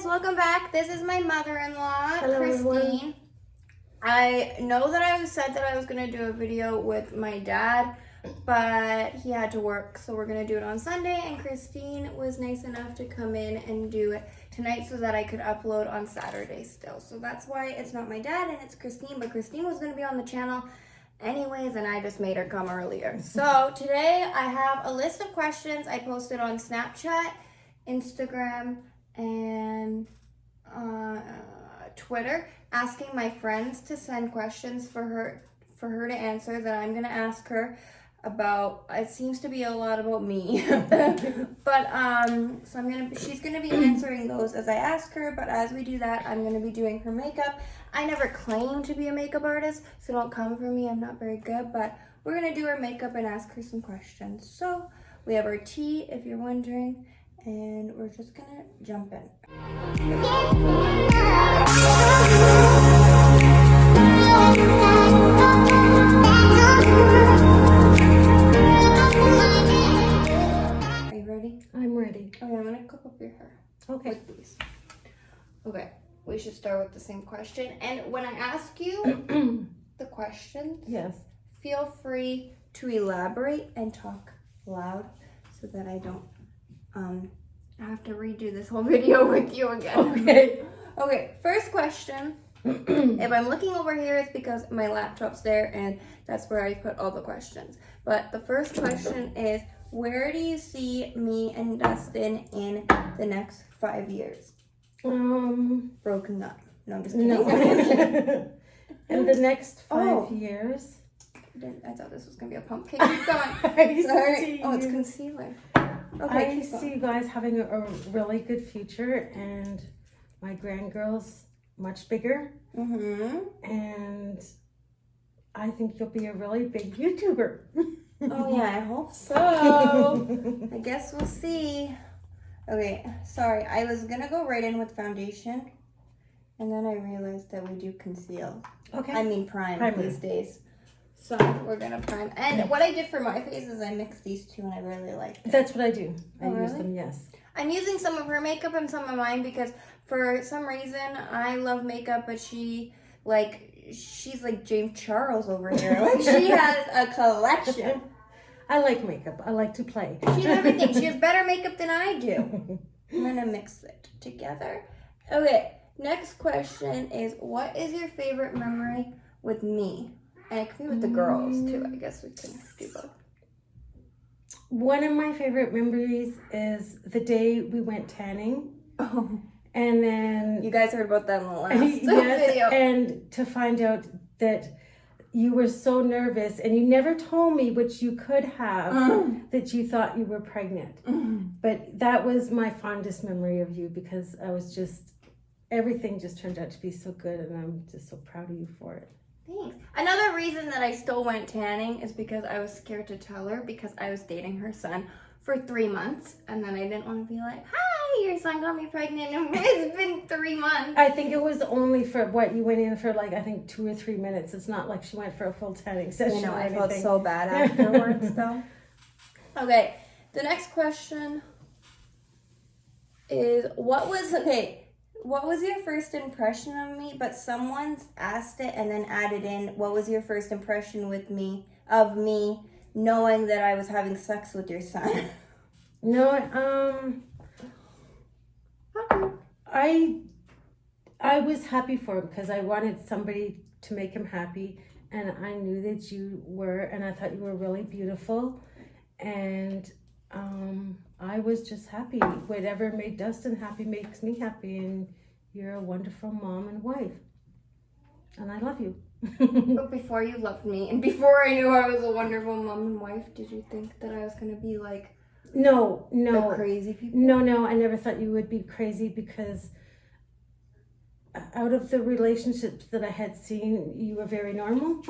guys, welcome back. This is my mother-in-law, Hello, Christine. everyone. I know that I said that I was going to do a video with my dad, but he had to work, so we're going to do it on Sunday, and Christine was nice enough to come in and do it tonight so that I could upload on Saturday still. So that's why it's not my dad and it's Christine, but Christine was going to be on the channel anyways, and I just made her come earlier. So today I have a list of questions I posted on Snapchat, Instagram, and Twitter, asking my friends to send questions for her to answer that I'm gonna ask her about. It seems to be a lot about me, but so she's gonna be answering those as I ask her. But as we do that, I'm gonna be doing her makeup. I never claim to be a makeup artist, so don't come for me. I'm not very good, but we're gonna do her makeup and ask her some questions. So we have our tea, if you're wondering, and we're just gonna jump in. Are you ready? I'm ready. Okay, I'm gonna clip up your hair. Okay. With these. Okay, we should start with the same question. And when I ask you the questions, Yes. feel free to elaborate and talk loud so that I don't have to redo this whole video with you again. Okay. Okay, first question. If I'm looking over here, it's because my laptop's there and that's where I put all the questions. But the first question is, where do you see me and Dustin in the next 5 years? Broken up. No, I'm just kidding. No. In the next 5 years. I thought this was going to be a pumpkin. Keep going. Oh, it's concealer. Okay, I see you guys having a really good future, and my grandgirl's much bigger. And I think you'll be a really big YouTuber. Oh yeah, I hope so. I guess we'll see. Okay, sorry. I was gonna go right in with foundation, and then I realized that we do conceal. Okay. I mean prime these days. So we're gonna prime. And what I did for my face is I mixed these two, and I really liked it. That's what I do. I use really? them, yes. I'm using some of her makeup and some of mine because for some reason I love makeup, but she's like James Charles over here. Like she has a collection. I like makeup. I like to play. She has everything. She has better makeup than I do. I'm gonna mix it together. Okay, next question is, what is your favorite memory with me? And it can be with the girls too. I guess we can do both. One of my favorite memories is the day we went tanning. Oh. And then... You guys heard about that in the last video. And to find out that you were so nervous and you never told me, which you could have, that you thought you were pregnant. But that was my fondest memory of you, because I was just... Everything just turned out to be so good, and I'm just so proud of you for it. Thanks. Another reason that I still went tanning is because I was scared to tell her, because I was dating her son for 3 months, and then I didn't want to be like, hi, your son got me pregnant, and it's been 3 months. I think it was only for what you went in for, like, I think 2 or 3 minutes. It's not like she went for a full tanning session. You know, or I anything. felt so bad afterwards though. Okay, the next question is, what was your first impression of me? But someone's asked it and then added in, what was your first impression of me knowing that I was having sex with your son? No, I was happy for him because I wanted somebody to make him happy, and I knew that you were, and I thought you were really beautiful, and I was just happy. Whatever made Dustin happy makes me happy, and you're a wonderful mom and wife, and I love you. But before you loved me, and before I knew I was a wonderful mom and wife, did you think that I was going to be like No, the crazy people? No, I never thought you would be crazy, because out of the relationships that I had seen, you were very normal.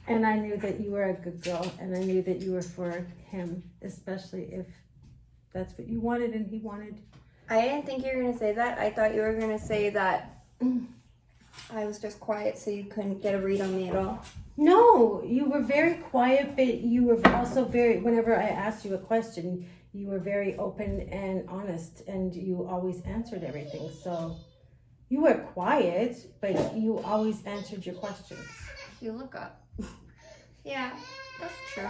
And I knew that you were a good girl, and I knew that you were for him, especially if that's what you wanted and he wanted. I didn't think you were going to say that. I thought you were going to say that I was just quiet so you couldn't get a read on me at all. No, you were very quiet, but you were also very, whenever I asked you a question, you were very open and honest, and you always answered everything. So you were quiet, but you always answered your questions. You look up. Yeah, that's true.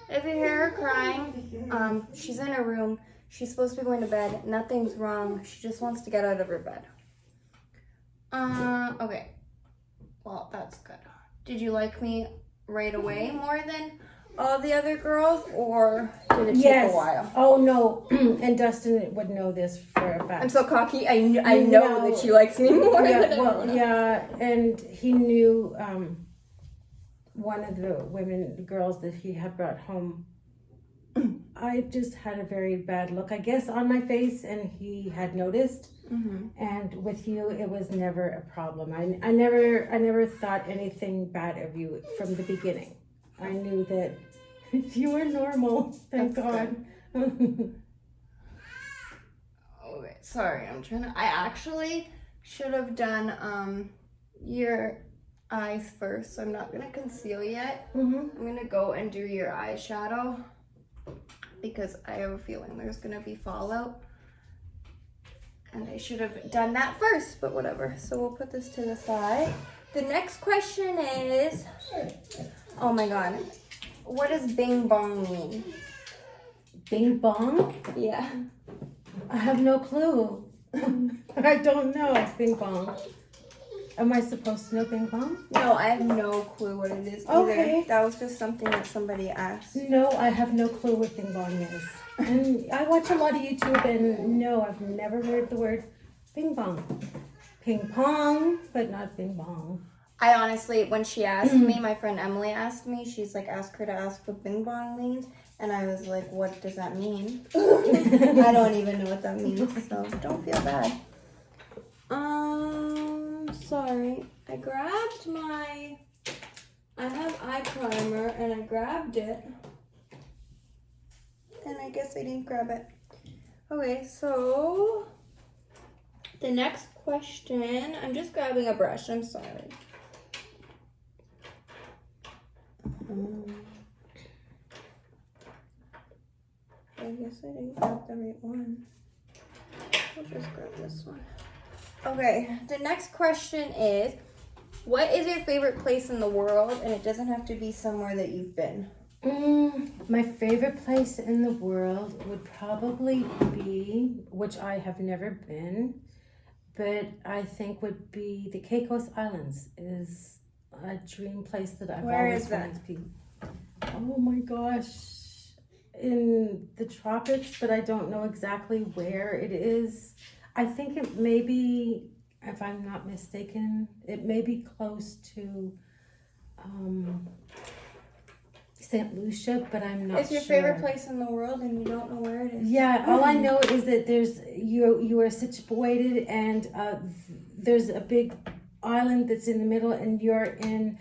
If you hear her crying, she's in her room. She's supposed to be going to bed. Nothing's wrong. She just wants to get out of her bed. Okay. Well, that's good. Did you like me right away more than all the other girls, or did it take a while? Oh, no. And Dustin would know this for a fact. I'm so cocky. I know that she likes me more than everyone else. Yeah, and he knew one of the girls that he had brought home. I just had a very bad look, I guess, on my face, and he had noticed. Mm-hmm. And with you, it was never a problem. I never thought anything bad of you from the beginning. I knew that you were normal. Thank God. Okay, sorry. I actually should have done your eyes first, so I'm not gonna conceal yet. Mm-hmm. I'm gonna go and do your eyeshadow because I have a feeling there's gonna be fallout. And I should have done that first, but whatever. So we'll put this to the side. The next question is, oh my God, what does bing bong mean? Bing bong? Yeah. I have no clue. I don't know bing bong. Am I supposed to know bing bong? No, I have no clue what it is either. Okay. That was just something that somebody asked. No, I have no clue what bing bong is. And I watch a lot of YouTube, and no, I've never heard the word bing bong. Ping pong, but not bing bong. I honestly, when she asked me, my friend Emily asked me, she's like, ask her to ask what bing bong means. And I was like, what does that mean? I don't even know what that means, so don't feel bad. Sorry. I have eye primer, and I grabbed it. And I guess I didn't grab it. Okay, so the next question, I'm just grabbing a brush, I'm sorry. I guess I didn't grab the right one. I'll just grab this one. Okay, the next question is, what is your favorite place in the world? And it doesn't have to be somewhere that you've been. My favorite place in the world would probably be, which I have never been, but I think would be the Caicos Islands. Is a dream place that I've always wanted to be. Oh my gosh, in the tropics, but I don't know exactly where it is. I think it may be, if I'm not mistaken, it may be close to St. Lucia, but I'm not sure. It's your favorite place in the world and you don't know where it is? Yeah, all I know is that you are situated, and there's a big island that's in the middle, and you're in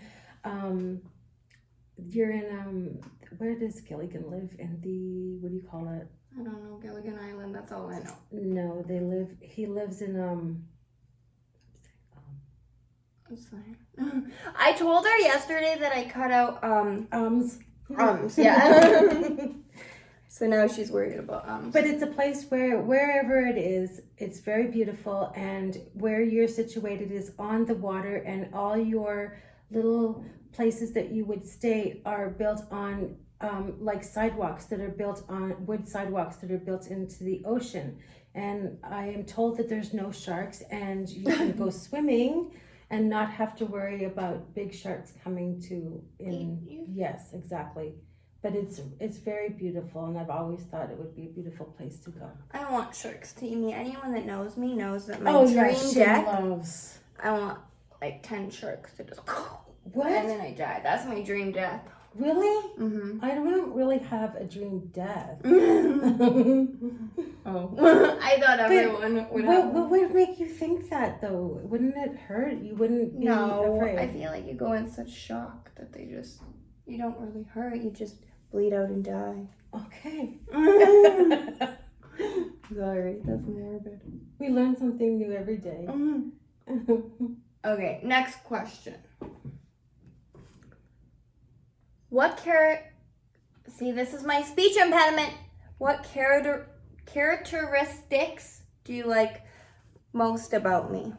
where does Gilligan live? In the, what do you call it? I don't know, Gilligan Island, that's all I know. No, he lives in I'm sorry. I told her yesterday that I cut out yeah. So now she's worried about But it's a place where wherever it is, it's very beautiful, and where you're situated is on the water, and all your little places that you would stay are built on like sidewalks that are built on wood sidewalks that are built into the ocean. And I am told that there's no sharks, and you can go swimming and not have to worry about big sharks coming to in. Yes, exactly. But it's very beautiful, and I've always thought it would be a beautiful place to go. I don't want sharks to eat me. Anyone that knows me knows that my dream death. I want like 10 sharks to just what? And then I die. That's my dream death. Really? Mm-hmm. I don't really have a dream death. Oh, I thought everyone would have. What would make you think that, though? Wouldn't it hurt? You wouldn't be afraid? I feel like you go in such shock that you don't really hurt. You just bleed out and die. Okay. Sorry, that's morbid. We learn something new every day. Okay, next question. See, this is my speech impediment. What characteristics do you like most about me?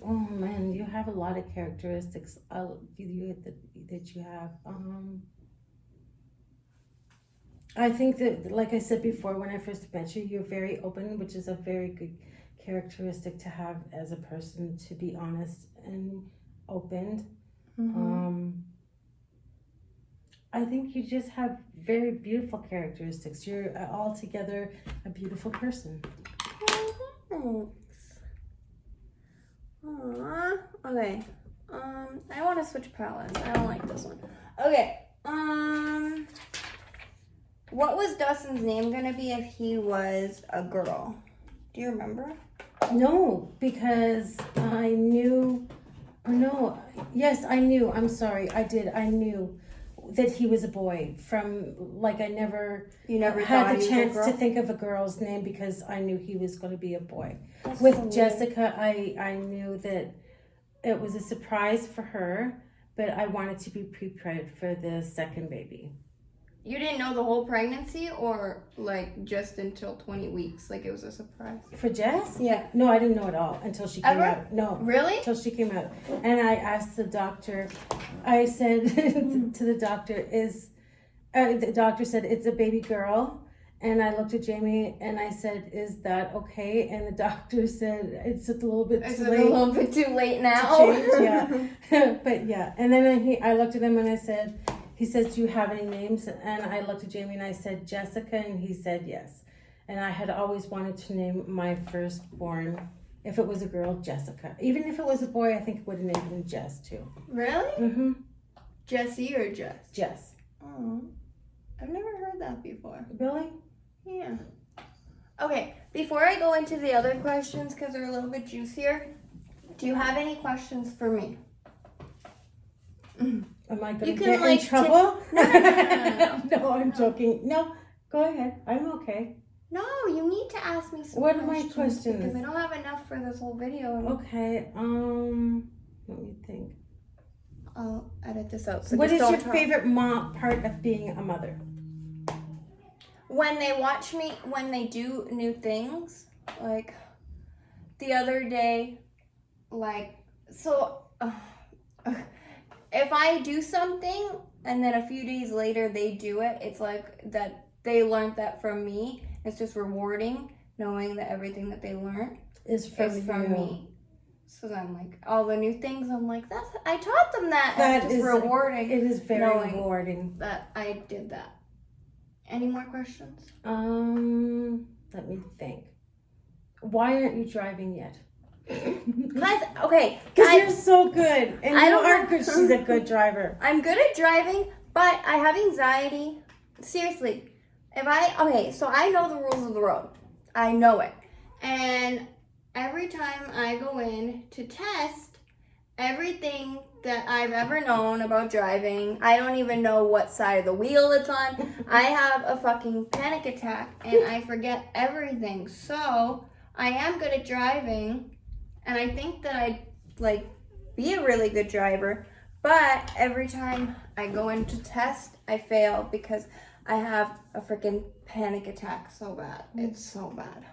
Oh man, you have a lot of characteristics that you have. I think that, like I said before, when I first met you, you're very open, which is a very good characteristic to have as a person, to be honest and open. I think you just have very beautiful characteristics. You're altogether a beautiful person. Thanks. Aww. Okay. I want to switch palettes. I don't like this one. Okay. What was Dustin's name gonna be if he was a girl? Do you remember? No, because I knew. Or no, yes, I knew. I'm sorry, I did. I knew that he was a boy from, like, I never had the chance to think of a girl's name because I knew he was going to be a boy. That's With so Jessica, I knew that it was a surprise for her, but I wanted to be prepared for the second baby. You didn't know the whole pregnancy, or like just until 20 weeks? Like it was a surprise? For Jess? Yeah. No, I didn't know at all until she came Ever? out. No. Really? Until she came out. And I asked the doctor, I said to the doctor, the doctor said, it's a baby girl. And I looked at Jamie and I said, is that okay? And the doctor said, it's a little bit too late. A little bit too late now? To change, yeah. But yeah. And then I looked at him and I said, he says, do you have any names? And I looked at Jamie and I said, Jessica, and he said yes. And I had always wanted to name my firstborn, if it was a girl, Jessica. Even if it was a boy, I think it would have named him Jess too. Really? Mm-hmm. Jessie or Jess? Jess. Oh, I've never heard that before. Really? Yeah. Okay, before I go into the other questions, because they're a little bit juicier, do you have any questions for me? Am I going to get in trouble? No. No, I'm joking. No, go ahead. I'm okay. No, you need to ask me some What questions. are my questions? Because I don't have enough for this whole video. Okay, let me think. I'll edit this out. So what is just your don't talk. favorite part of being a mother? When they watch me, when they do new things, like the other day, like, so if I do something and then a few days later they do it, it's like that they learned that from me. It's just rewarding knowing that everything that they learned is from me. So I'm like, all the new things, I'm like, I taught them that. That it's is just rewarding. It is very rewarding. That I did that. Any more questions? Let me think. Why aren't you driving yet? Guys, okay. Because you're so good. And I you don't are know. good. She's a good driver. I'm good at driving, but I have anxiety. Seriously. So I know the rules of the road. I know it. And every time I go in to test everything that I've ever known about driving, I don't even know what side of the wheel it's on. I have a fucking panic attack and I forget everything. So I am good at driving and I think that I'd like be a really good driver, but every time I go in to test, I fail because I have a freaking panic attack so bad. It's so bad.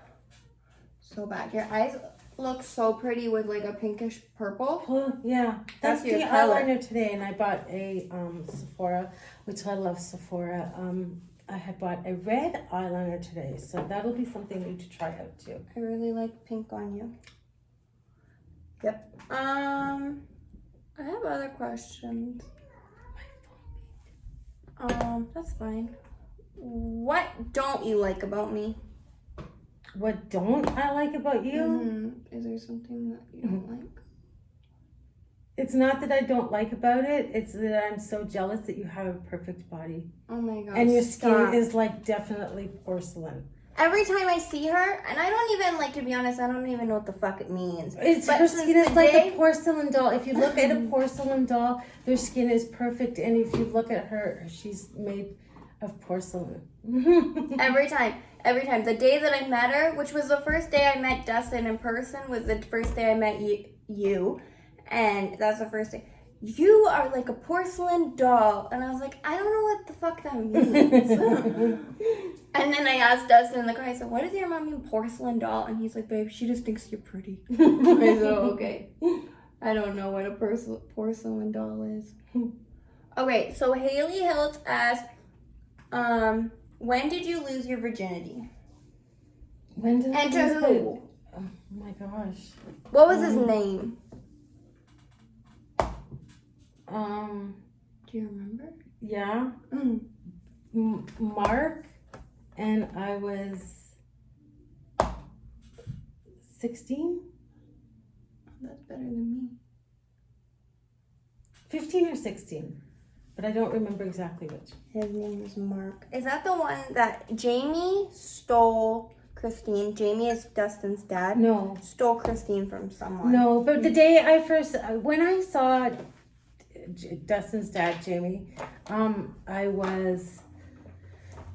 So bad. Your eyes look so pretty with like a pinkish purple. Oh, yeah. That's the color. eyeliner today, and I bought a Sephora, which I love Sephora. I had bought a red eyeliner today, so that'll be something new to try out too. I really like pink on you. Yep. I have other questions. That's fine. What don't you like about me? What don't I like about you? Mm-hmm. Is there something that you don't like? It's not that I don't like about it. It's that I'm so jealous that you have a perfect body. Oh my god. And your skin is like definitely porcelain. Every time I see her, and I don't even, like, to be honest, I don't even know what the fuck it means. Her skin is like a porcelain doll. If you look at a porcelain doll, their skin is perfect. And if you look at her, she's made of porcelain. Every time. The day that I met her, which was the first day I met Dustin in person, was the first day I met you. And that's the first day. you are like a porcelain doll. And I was like, I don't know what the fuck that means. And then I asked Dustin in the car, I said, what does your mom mean, porcelain doll? And he's like, babe, she just thinks you're pretty. I said, oh, okay. I don't know what a porcelain doll is. Okay, so Haley Hiltz asked, when did you lose your virginity? When did And to who? Oh my gosh. What was his name? Do you remember? Yeah. Mark, and I was 16? That's better than me. 15 or 16, but I don't remember exactly which. His name is Mark. Is that the one that Jamie stole Christine? Jamie is Dustin's dad. No. Stole Christine from someone. No, but the day when I saw Dustin's dad, Jamie, I was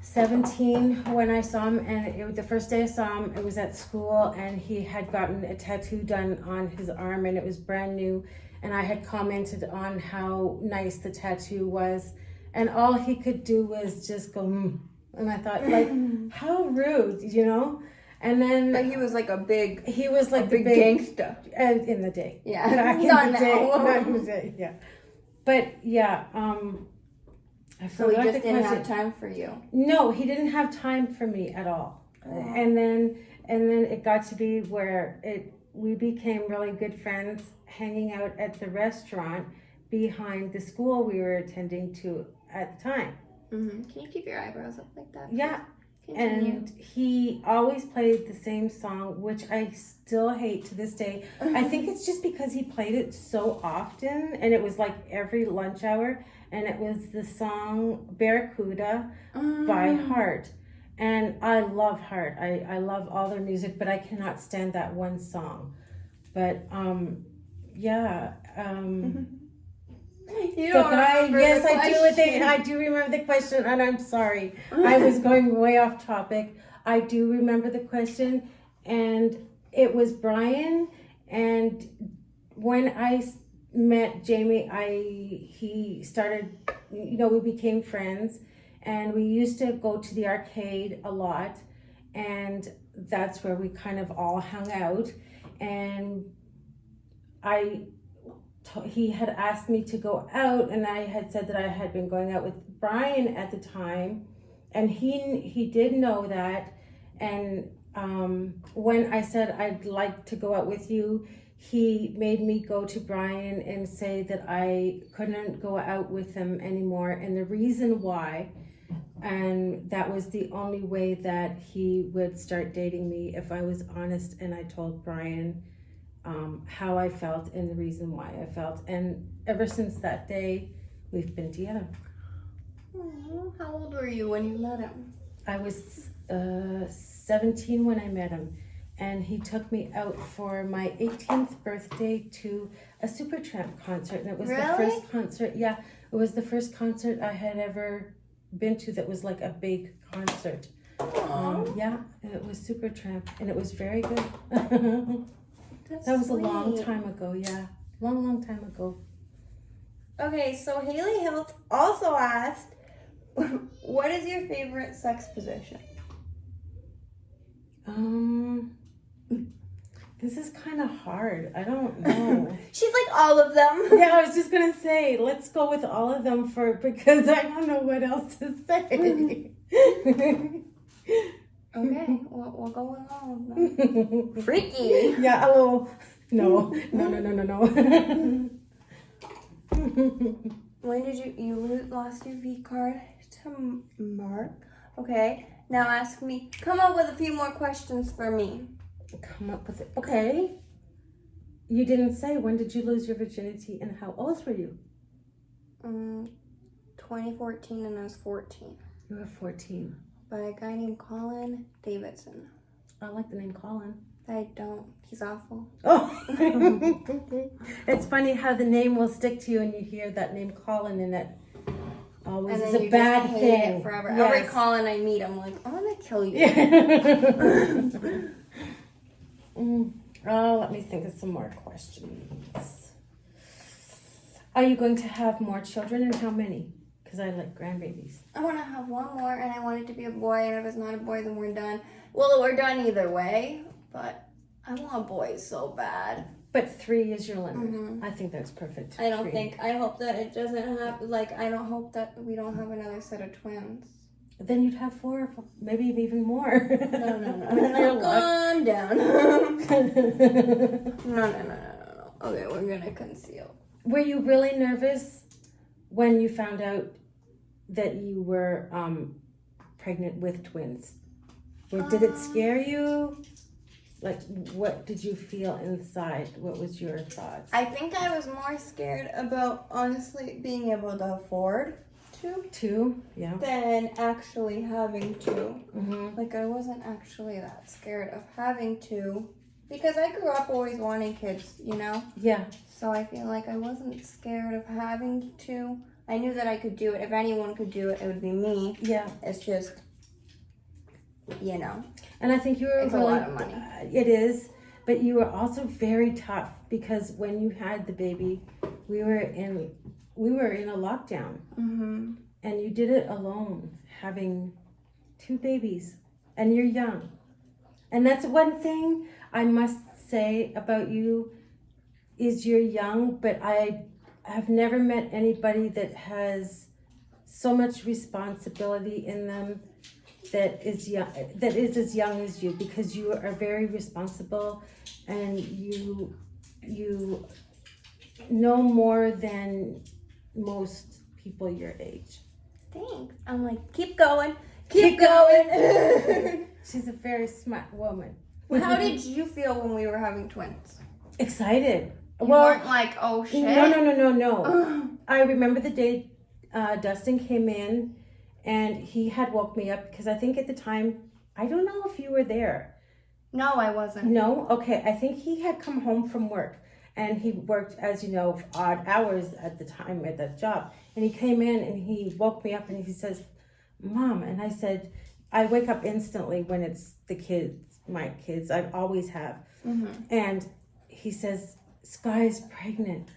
17 when I saw him, and the first day I saw him, it was at school, and he had gotten a tattoo done on his arm, and it was brand new, and I had commented on how nice the tattoo was, and all he could do was just go, and I thought, like, how rude, you know? And then But he was like a big big gangster. in the day. Yeah. Back in Not the day. now. Not in the day, yeah. But yeah, I So he forgot just the didn't question. have time for you. No, he didn't have time for me at all. Oh. And then it got to be where we became really good friends, hanging out at the restaurant behind the school we were attending to at the time. Mm-hmm. Can you keep your eyebrows up like that? Yeah. Continue. And he always played the same song, which I still hate to this day. I think it's just because he played it so often, and it was like every lunch hour, and it was the song Barracuda by Heart. And I love Heart. I love all their music, but I cannot stand that one song. But yeah. You The don't guy, remember yes, the question. I do remember the question, and I'm sorry. I was going way off topic. I do remember the question, and it was Brian. And when I met Jamie, he started, we became friends, and we used to go to the arcade a lot, and that's where we kind of all hung out. And he had asked me to go out, and I had said that I had been going out with Brian at the time, and he did know that. And when I said I'd like to go out with you, he made me go to Brian and say that I couldn't go out with him anymore, and the reason why, and that was the only way that he would start dating me if I was honest. And I told Brian how I felt and the reason why I felt, and ever since that day we've been together. Aww, how old were you when you met him? I was 17 when I met him, and he took me out for my 18th birthday to a Supertramp concert, and it was the first concert. Yeah, it was the first concert I had ever been to that was like a big concert. Yeah, and it was Supertramp, and it was very good. That was sweet. a long time ago, yeah. Long time ago. Okay, so Haley Hiltz also asked, what is your favorite sex position? This is kind of hard. I don't know. She's like all of them. Yeah, I was just gonna say, let's go with all of them because I don't know what else to say. Okay, we'll go with all of them. Freaky. Yeah, a little. No. When did you lost your V card to Mark? Okay, now ask me. Come up with a few more questions for me. Come up with it. Okay. You didn't say, when did you lose your virginity and how old were you? 2014, and I was 14. You were 14. By a guy named Colin Davidson. I like the name Colin. I don't. He's awful. Oh. It's funny how the name will stick to you and you hear that name Colin, and it always is a bad hate thing. It forever. Yes. Every Colin I meet, I'm like, I'm gonna kill you. Oh, let me think of some more questions. Are you going to have more children, and how many? Because I like grandbabies. I want to have one more, and I want it to be a boy, and if it's not a boy, then we're done. Well, we're done either way, but I want boys so bad. But 3 is your limit. I think that's perfect. I don't 3. think, I hope that it doesn't happen, like, I don't hope that we don't have another set of twins. Then you'd have 4, maybe even more. No. Calm down. No. Okay, we're gonna conceal. Were you really nervous when you found out that you were pregnant with twins? Or did it scare you? Like, what did you feel inside? What was your thoughts? I think I was more scared about, honestly, being able to afford two, yeah, than actually having to. Mm-hmm. Like, I wasn't actually that scared of having to, because I grew up always wanting kids, you know? Yeah. So I feel like I wasn't scared of having to. I knew that I could do it. If anyone could do it, it would be me. Yeah. It's just, you know. And I think you were It's really, a lot of money. It is, but you were also very tough, because when you had the baby, we were in a lockdown, and you did it alone, having 2 babies, and you're young. And that's one thing I must say about you, is you're young, but I have never met anybody that has so much responsibility in them that is as young as you, because you are very responsible, and you know more than most people your age. Thanks. I'm like, keep going. Keep going. She's a very smart woman. How did you feel when we were having twins? Excited. You weren't like, oh shit. No. I remember the day Dustin came in, and he had woke me up, because I think at the time, I don't know if you were there. No, I wasn't. No? Okay. I think he had come home from work, and he worked, as you know, odd hours at the time at that job. And he came in and he woke me up and he says, Mom. And I said, I wake up instantly when it's the kids, my kids. I always have. And he says, Sky's pregnant.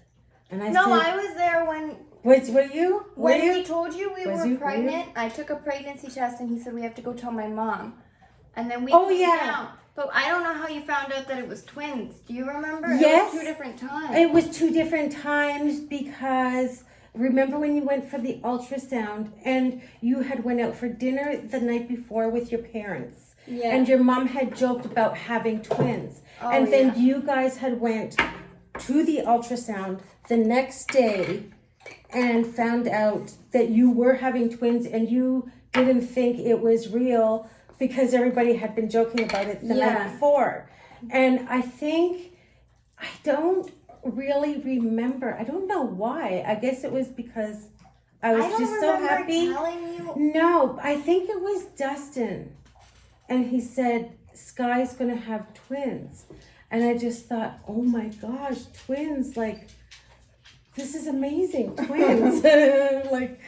And I said, I was there when... Were you? When he told you we were pregnant, I took a pregnancy test, and he said we have to go tell my mom. And then we came down. But I don't know how you found out that it was twins. Do you remember? Yes. It was 2 different times. It was 2 different times, because remember when you went for the ultrasound and you had went out for dinner the night before with your parents? Yeah. And your mom had joked about having twins. And then you guys had went to the ultrasound the next day and found out that you were having twins, and you didn't think it was real, because everybody had been joking about it the night before. And I think, I don't really remember. I don't know why. I guess it was because I was just so happy. Telling you. No, I think it was Dustin. And he said, Sky's going to have twins. And I just thought, oh my gosh, twins, like, this is amazing. Twins. Like,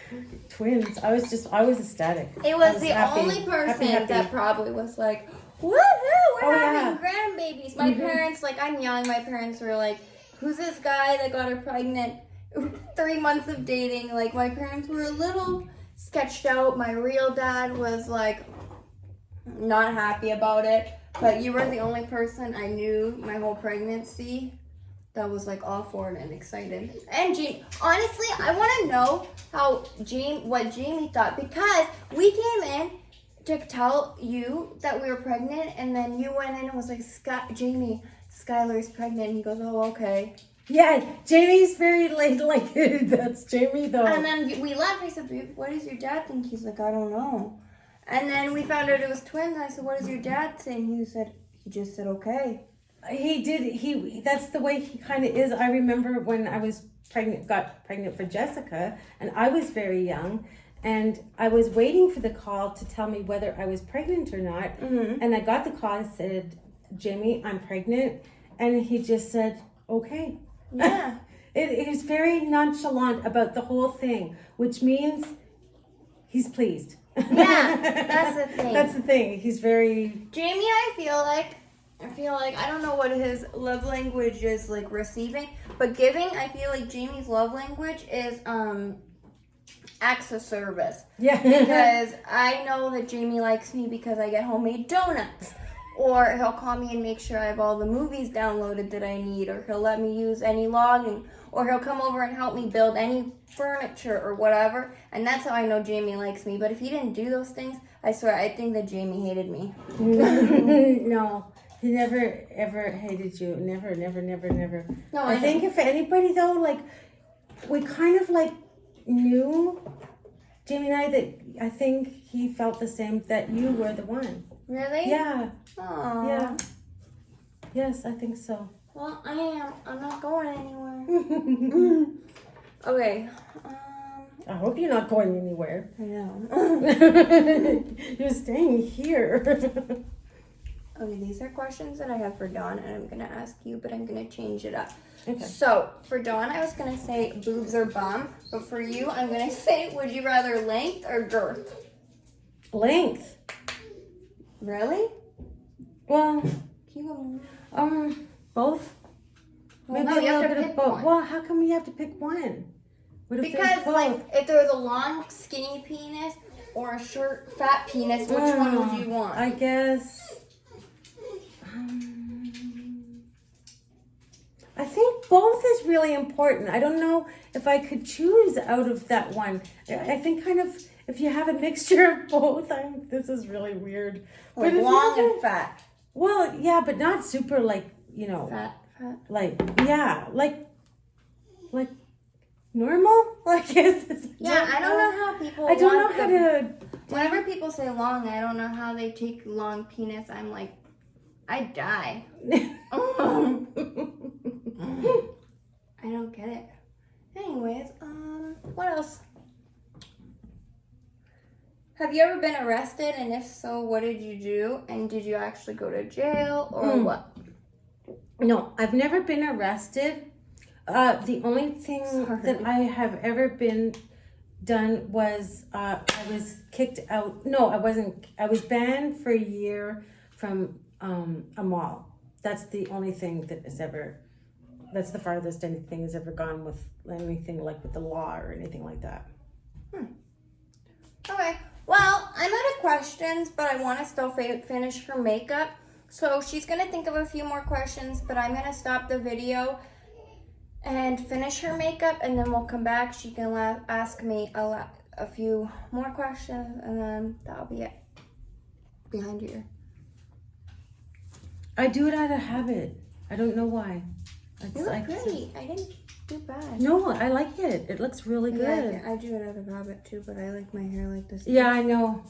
twins. I was ecstatic. It was the only person that probably was like, woohoo, we're having grandbabies. My parents, like, I'm young. My parents were like, who's this guy that got her pregnant? 3 months of dating. Like, my parents were a little sketched out. My real dad was like, not happy about it. But you were the only person I knew my whole pregnancy that was like all for it and excited. And honestly, I want to know what Jamie thought, because we came in to tell you that we were pregnant, and then you went in and was like, Jamie, Skylar's pregnant. And he goes, oh, okay. Yeah, Jamie's very like that's Jamie though. And then we left. I said, what does your dad think? He's like, I don't know. And then we found out it was twins. I said, what does your dad say? And he just said, okay. He did. That's the way he kind of is. I remember when I was got pregnant for Jessica, and I was very young, and I was waiting for the call to tell me whether I was pregnant or not. And I got the call and said, Jamie, I'm pregnant. And he just said, okay. Yeah. He was very nonchalant about the whole thing, which means he's pleased. Yeah, that's the thing. That's the thing. He's very... Jamie, I feel like, I feel like, I don't know what his love language is, like receiving, but giving, I feel like Jamie's love language is acts of service. Yeah. Because I know that Jamie likes me because I get homemade donuts. Or he'll call me and make sure I have all the movies downloaded that I need. Or he'll let me use any login. Or he'll come over and help me build any furniture or whatever. And that's how I know Jamie likes me. But if he didn't do those things, I swear, I think that Jamie hated me. No, he never, ever hated you. Never, never, never, never. No, I think if anybody, though, like, we kind of, like, knew, Jamie and I, that I think he felt the same, that you were the one. Really? Yeah. Aww. Yeah. Yes, I think so. Well, I am. I'm not going anywhere. Okay. I hope you're not going anywhere. I know. You're staying here. Okay, these are questions that I have for Dawn, and I'm going to ask you, but I'm going to change it up. Okay. So, for Dawn, I was going to say boobs or bum, but for you, I'm going to say, would you rather length or girth? Length. Really? Well, Can you both. Well, Maybe no, you a have little to bit pick of both. one. Well, how come you have to pick one? What if there's Because, both? like, if there was a long, skinny penis or a short, fat penis, which one would you want? I guess. I think both is really important. I don't know if I could choose out of that one. I think kind of if you have a mixture of both. This is really weird. Like if long you have and fat. Well, yeah, but not super like, Fat. like, yeah, like normal, I guess. Yeah, I don't know how people I don't know want how the- to. Whenever people say long, I don't know how they take long penis. I'm like, I die. I don't get it. Anyways, what else? Have you ever been arrested? And if so, what did you do? And did you actually go to jail or what? No, I've never been arrested. The only thing that I have ever been done was I was kicked out. No, I wasn't. I was banned for a year from a mall. That's the only thing that has ever. That's the farthest anything has ever gone with anything like with the law or anything like that. Okay. Well, I'm out of questions, but I want to still finish her makeup. So she's going to think of a few more questions, but I'm going to stop the video and finish her makeup, and then we'll come back. She can ask me a few more questions, and then that'll be it. Behind your ear. I do it out of habit. I don't know why. You look pretty. I didn't do bad. No, I like it. It looks really good. Yeah, I do it out of habit too, but I like my hair like this. Yeah, I know.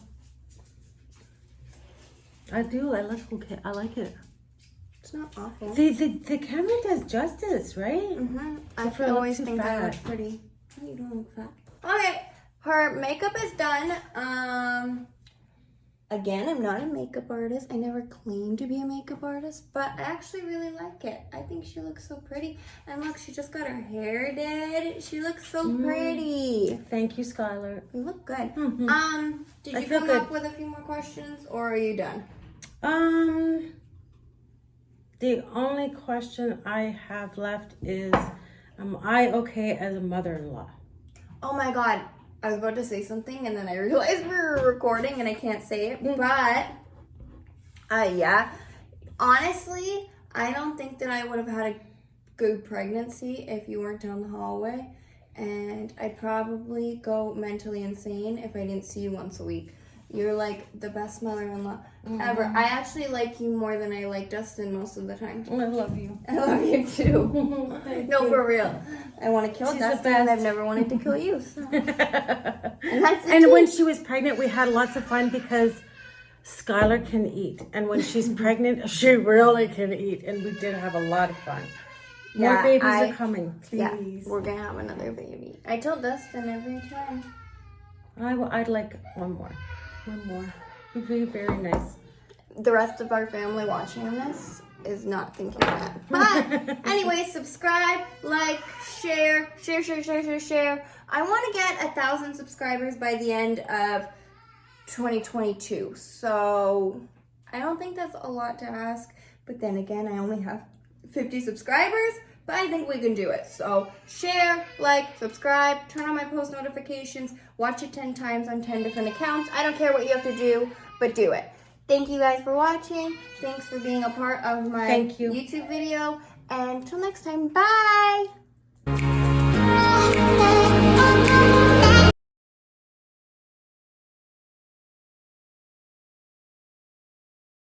I do. I like it. It's not awful. The camera does justice, right? I for always too think I fat. look pretty. How you doing, fat? Okay, her makeup is done. Again, I'm not a makeup artist. I never claimed to be a makeup artist, but I actually really like it. I think she looks so pretty. And look, she just got her hair did. She looks so pretty. Thank you, Skyler. You look good. Did I you feel come good. up with a few more questions, or are you done? The only question I have left is, am I okay as a mother-in-law? Oh my God. I was about to say something and then I realized we were recording and I can't say it. But, yeah. Honestly, I don't think that I would have had a good pregnancy if you weren't down the hallway. And I'd probably go mentally insane if I didn't see you once a week. You're like the best mother-in-law ever. I actually like you more than I like Dustin most of the time. I love you. I love you too. No, for real. I want to kill She's the Dustin and I've best. never wanted to kill you. So. And that's the And truth. when she was pregnant, we had lots of fun because Skylar can eat. And when she's pregnant, she really can eat. And we did have a lot of fun. More Yeah, babies are coming, please. Yeah, we're going to have another baby. I tell Dustin every time. I'd like one more. Would be very nice. The rest of our family watching this is not thinking that. But anyway, subscribe, like, share. I want to get 1,000 subscribers by the end of 2022. So I don't think that's a lot to ask, But then again, I only have 50 subscribers, but I think we can do it. So share, like, subscribe, turn on my post notifications, watch it 10 times on 10 different accounts. I don't care what you have to do, but do it. Thank you guys for watching. Thanks for being a part of my Thank you. YouTube video. And until next time, bye!